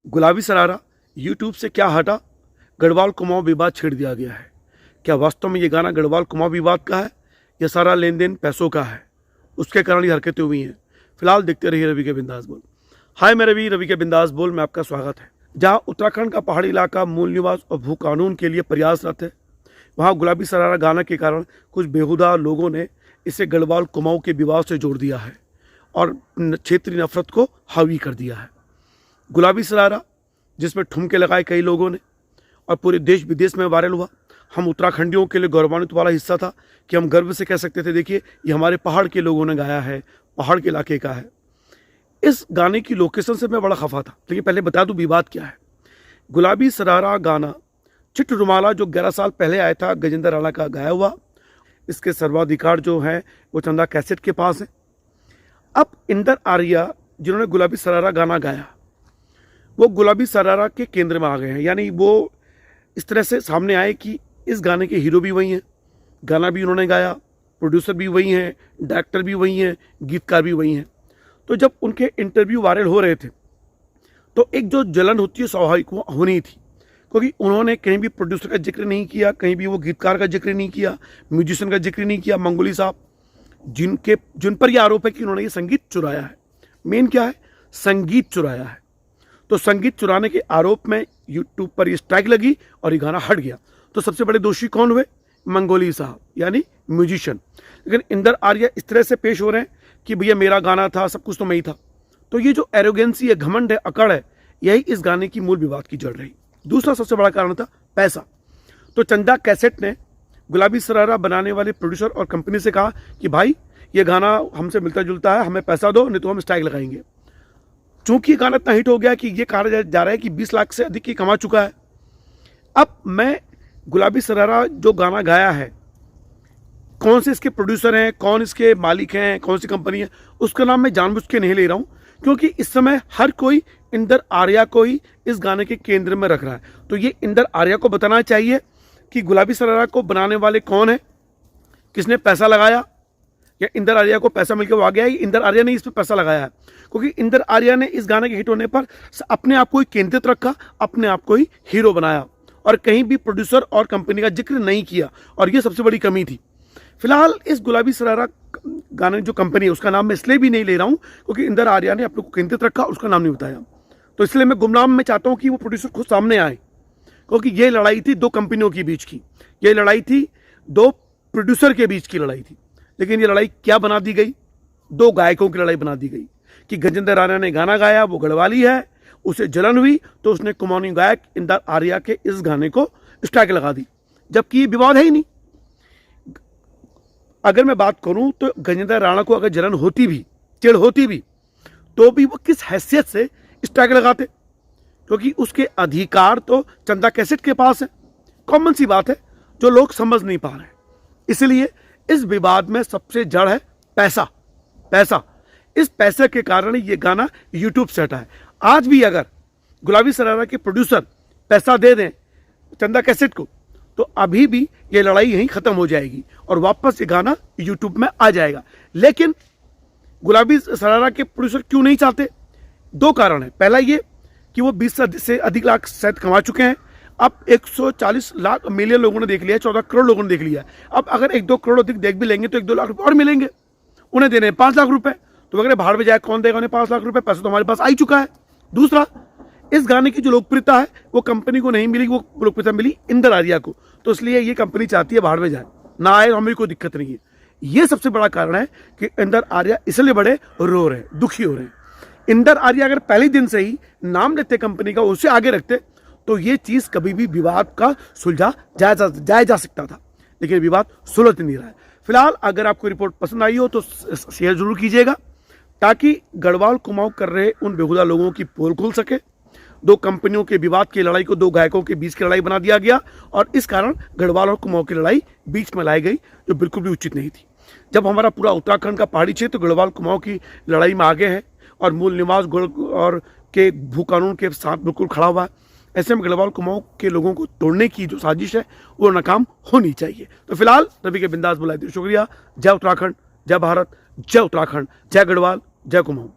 गुलाबी सरारा यूट्यूब से क्या हटा, गढ़वाल कुमाऊं विवाद छेड़ दिया गया है। क्या वास्तव में ये गाना गढ़वाल कुमाऊं विवाद का है या सारा लेन देन पैसों का है, उसके कारण ये हरकतें हुई हैं। फिलहाल देखते रहिए रवि के बिंदास बोल। हाय, मैं रवि के बिंदास बोल में आपका स्वागत है। जहां उत्तराखंड का पहाड़ी इलाका मूल निवास और भू कानून के लिए प्रयासरत है, वहां गुलाबी सरारा गाना के कारण कुछ बेहुदा लोगों ने इसे गढ़वाल कुमाऊं के विवाद से जोड़ दिया है और क्षेत्रीय नफरत को हावी कर दिया है। गुलाबी सरारा जिसमें ठुमके लगाए कई लोगों ने और पूरे देश विदेश में वायरल हुआ, हम उत्तराखंडियों के लिए गौरवान्वित वाला हिस्सा था कि हम गर्व से कह सकते थे, देखिए ये हमारे पहाड़ के लोगों ने गाया है, पहाड़ के इलाके का है। इस गाने की लोकेशन से मैं बड़ा खफा था, लेकिन पहले बता दूं विवाद क्या है। गुलाबी सरारा गाना चिट्ट रुमाला जो 11 साल पहले आया था, गजेंद्र राणा का गाया हुआ, इसके सर्वाधिकार जो है वो चंदा कैसेट के पास है। अब इंदर आर्या जिन्होंने गुलाबी सरारा गाना गाया, वो गुलाबी सरारा के केंद्र में आ गए हैं। यानी वो इस तरह से सामने आए कि इस गाने के हीरो भी वही हैं, गाना भी उन्होंने गाया, प्रोड्यूसर भी वही हैं, डायरेक्टर भी वही हैं, गीतकार भी वही हैं। तो जब उनके इंटरव्यू वायरल हो रहे थे तो एक जो जलन होती है स्वाभाविक वो होनी थी, क्योंकि उन्होंने कहीं भी प्रोड्यूसर का जिक्र नहीं किया, कहीं भी वो गीतकार का जिक्र नहीं किया, म्यूजिशियन का जिक्र नहीं किया। मंगोली साहब जिन पर यह आरोप है कि उन्होंने ये संगीत चुराया है, मेन क्या है, संगीत चुराया है। तो संगीत चुराने के आरोप में यूट्यूब पर ये स्ट्राइक लगी और ये गाना हट गया। तो सबसे बड़े दोषी कौन हुए? मंगोली साहब यानी म्यूजिशियन। लेकिन इंदर आर्या इस तरह से पेश हो रहे हैं कि भैया मेरा गाना था, सब कुछ तो मैं ही था। तो ये जो एरोगेंसी है, घमंड है, अकड़ है, यही इस गाने की मूल विवाद की जड़ रही। दूसरा सबसे बड़ा कारण था पैसा। तो चंदा कैसेट ने गुलाबी सरारा बनाने वाले प्रोड्यूसर और कंपनी से कहा कि भाई ये गाना हमसे मिलता जुलता है, हमें पैसा दो, नहीं तो हम स्ट्राइक लगाएंगे। चूंकि गाना इतना हिट हो गया कि ये कहा जा रहा है कि 20 लाख से अधिक की कमा चुका है। अब मैं गुलाबी सरारा जो गाना गाया है, कौन से इसके प्रोड्यूसर हैं, कौन इसके मालिक हैं, कौन सी कंपनी है, उसका नाम मैं जानबूझ के नहीं ले रहा हूं, क्योंकि इस समय हर कोई इंदर आर्या को ही इस गाने के केंद्र में रख रहा है। तो ये इंदर आर्या को बताना चाहिए कि गुलाबी सरारा को बनाने वाले कौन है, किसने पैसा लगाया, या इंदर आर्या को पैसा मिलकर वो आ गया है, इंदर आर्या ने इस पर पैसा लगाया है। क्योंकि इंदर आर्या ने इस गाने के हिट होने पर अपने आप को ही केंद्रित रखा, अपने आप को ही हीरो बनाया और कहीं भी प्रोड्यूसर और कंपनी का जिक्र नहीं किया, और ये सबसे बड़ी कमी थी। फिलहाल इस गुलाबी सरारा गाने जो कंपनी है उसका नाम मैं इसलिए भी नहीं ले रहा हूं क्योंकि इंदर आर्या ने अपने को केंद्रित रखा, उसका नाम नहीं बताया। तो इसलिए मैं गुमनाम में चाहता हूं कि वो प्रोड्यूसर खुद सामने आए, क्योंकि ये लड़ाई थी दो कंपनियों के बीच की, ये लड़ाई थी दो प्रोड्यूसर के बीच की लड़ाई थी। लेकिन ये लड़ाई क्या बना दी गई? दो गायकों की लड़ाई बना दी गई कि गजेंद्र राणा ने गाना गाया, वो गढ़वाली है, उसे जलन हुई तो उसने कुमाऊनी गायक इंदर आर्या के इस गाने को स्ट्राइक लगा दी, जबकि ये विवाद है ही नहीं। अगर मैं बात करूं तो गजेंद्र राणा को अगर जलन होती भी, चिढ़ होती भी, तो भी वो किस हैसियत से स्ट्राइक लगाते? क्योंकि उसके अधिकार तो चंदा कैसेट के पास है। कॉमन सी बात है जो लोग समझ नहीं पा रहे हैं। इसलिए इस विवाद में सबसे जड़ है पैसा। पैसा, इस पैसे के कारण ये गाना यूट्यूब से हटा है। आज भी अगर गुलाबी सरारा के प्रोड्यूसर पैसा दे दें चंदा कैसेट को, तो अभी भी ये लड़ाई यहीं खत्म हो जाएगी और वापस ये गाना यूट्यूब में आ जाएगा। लेकिन गुलाबी सरारा के प्रोड्यूसर क्यों नहीं चाहते? दो कारण है। पहला ये कि वो 20 से अधिक लाख शायद कमा चुके हैं। अब 140 लाख मिलियन लोगों ने देख लिया है, 14 करोड़ लोगों ने देख लिया है। अब अगर 1-2 करोड़ अधिक देख भी लेंगे तो 1-2 लाख रुपए और मिलेंगे। उन्हें देने हैं 5 लाख रुपए, तो अगर भाड़ में जाए कौन देगा उन्हें 5 लाख रुपए? पैसा तो हमारे पास आ ही चुका है। दूसरा, इस गाने की जो लोकप्रियता है वो कंपनी को नहीं मिली, वो लोकप्रियता मिली इंदर आर्या को। तो इसलिए ये कंपनी चाहती है भाड़ में जाए, ना आए, हमें कोई दिक्कत नहीं है। ये सबसे बड़ा कारण है कि इंदर आर्या इसलिए बड़े रो रहे हैं, दुखी हो रहे हैं। इंदर आर्या अगर पहले दिन से ही नाम लेते कंपनी का, उसे आगे रखते, तो ये चीज कभी भी विवाद का सुलझा जाया जा सकता था। लेकिन विवाद सुलझ नहीं रहा है। फिलहाल अगर आपको रिपोर्ट पसंद आई हो तो शेयर जरूर कीजिएगा, ताकि गढ़वाल कुमाऊं कर रहे उन बेहुदा लोगों की पोल खुल सके। दो कंपनियों के विवाद की लड़ाई को दो गायकों के बीच की लड़ाई बना दिया गया और इस कारण गढ़वाल और कुमाऊं की लड़ाई बीच में लाई गई, जो बिल्कुल भी उचित नहीं थी। जब हमारा पूरा उत्तराखंड का पहाड़ी क्षेत्र गढ़वाल कुमाऊं की लड़ाई में आगे है और मूल निवास और के भू कानून के साथ बिल्कुल खड़ा हुआ है, ऐसे में गढ़वाल कुमाऊं के लोगों को तोड़ने की जो साजिश है वो नाकाम होनी चाहिए। तो फिलहाल रवि के बिंदास बुलाए, शुक्रिया। जय उत्तराखंड, जय भारत, जय उत्तराखंड, जय गढ़वाल, जय कुमाऊं।